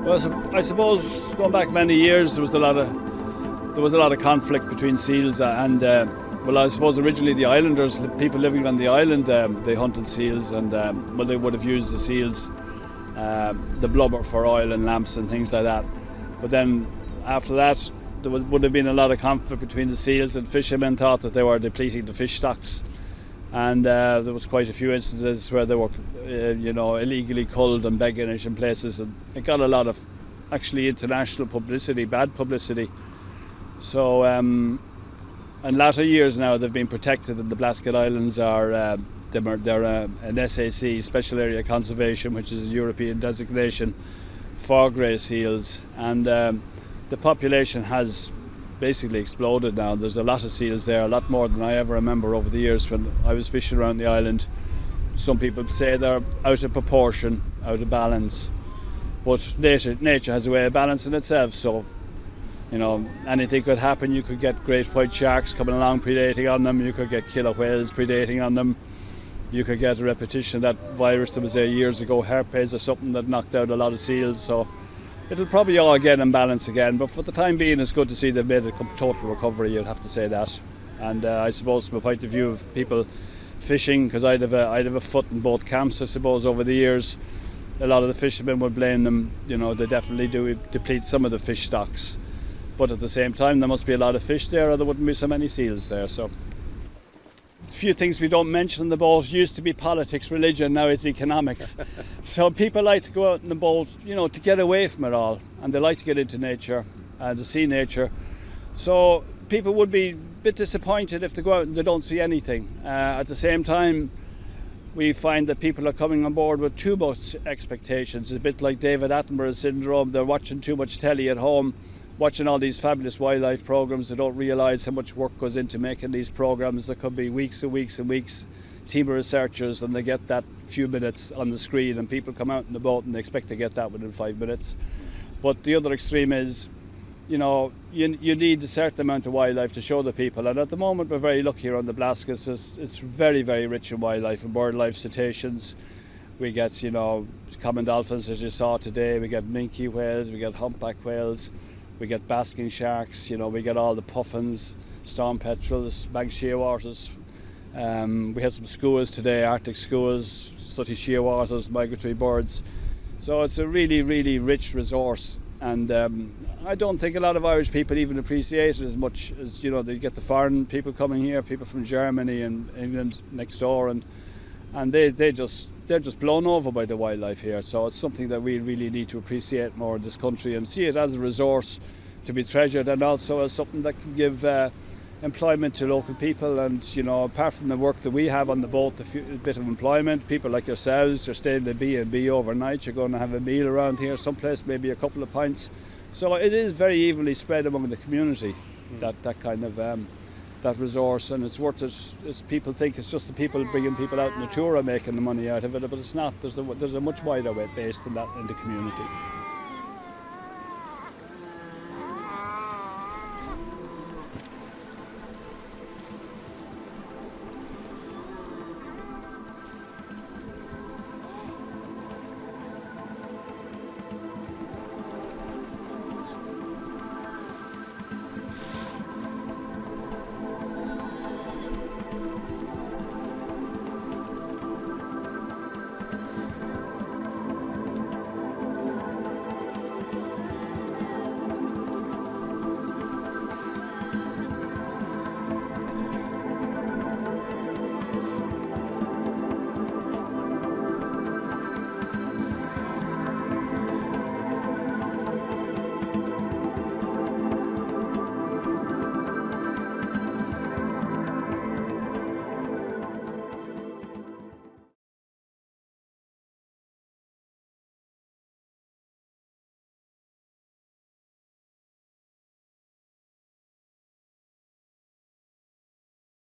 Well, I suppose going back many years, there was a lot of conflict between seals and well, I suppose originally the islanders, people living on the island, they hunted seals and well, they would have used the seals, the blubber for oil and lamps and things like that. But then after that, would have been a lot of conflict between the seals, and fishermen thought that they were depleting the fish stocks. And there was quite a few instances where they were, illegally culled and begging it in places, and it got a lot of actually international publicity, bad publicity. So, in latter years now, they've been protected, and the Blasket Islands are they're an SAC, Special Area Conservation, which is a European designation for grey seals, and the population has basically exploded now. There's a lot of seals there, a lot more than I ever remember over the years when I was fishing around the island. Some people say they're out of proportion, out of balance, but nature has a way of balancing itself, so anything could happen. You could get great white sharks coming along predating on them, you could get killer whales predating on them, you could get a repetition of that virus that was there years ago, herpes or something, that knocked out a lot of seals. So it'll probably all get in balance again, but for the time being it's good to see they've made a total recovery, you'd have to say that. And I suppose from a point of view of people fishing, because I'd have a foot in both camps, I suppose, over the years, a lot of the fishermen would blame them. They definitely do deplete some of the fish stocks, but at the same time there must be a lot of fish there or there wouldn't be so many seals there. So a few things we don't mention on the boat. Used to be politics, religion, now it's economics. So people like to go out in the boat, to get away from it all, and they like to get into nature and to see nature. So people would be a bit disappointed if they go out and they don't see anything. At the same time, we find that people are coming on board with too much expectations. It's a bit like David Attenborough syndrome. They're watching too much telly at home, watching all these fabulous wildlife programs. They don't realise how much work goes into making these programs. There could be weeks and weeks and weeks, team of researchers, and they get that few minutes on the screen, and people come out in the boat and they expect to get that within 5 minutes. But the other extreme is, you need a certain amount of wildlife to show the people, and at the moment we're very lucky here on the Blaskets. It's very, very rich in wildlife and bird life, cetaceans. We get, common dolphins as you saw today, we get minke whales, we get humpback whales, we get basking sharks, we get all the puffins, storm petrels, Manx shearwaters. We had some skuas today, Arctic skuas, sooty shearwaters, migratory birds. So it's a really, really rich resource, and I don't think a lot of Irish people even appreciate it as much as, they get the foreign people coming here, people from Germany and England next door, and they're just blown over by the wildlife here. So it's something that we really need to appreciate more in this country and see it as a resource to be treasured, and also as something that can give employment to local people. And apart from the work that we have on the boat, a bit of employment, people like yourselves, you're staying in the B&B overnight, you're going to have a meal around here someplace, maybe a couple of pints. So it is very evenly spread among the community, that kind of that resource, and it's worth it. People think it's just the people bringing people out in the tour are making the money out of it, but it's not. There's a much wider base than that in the community.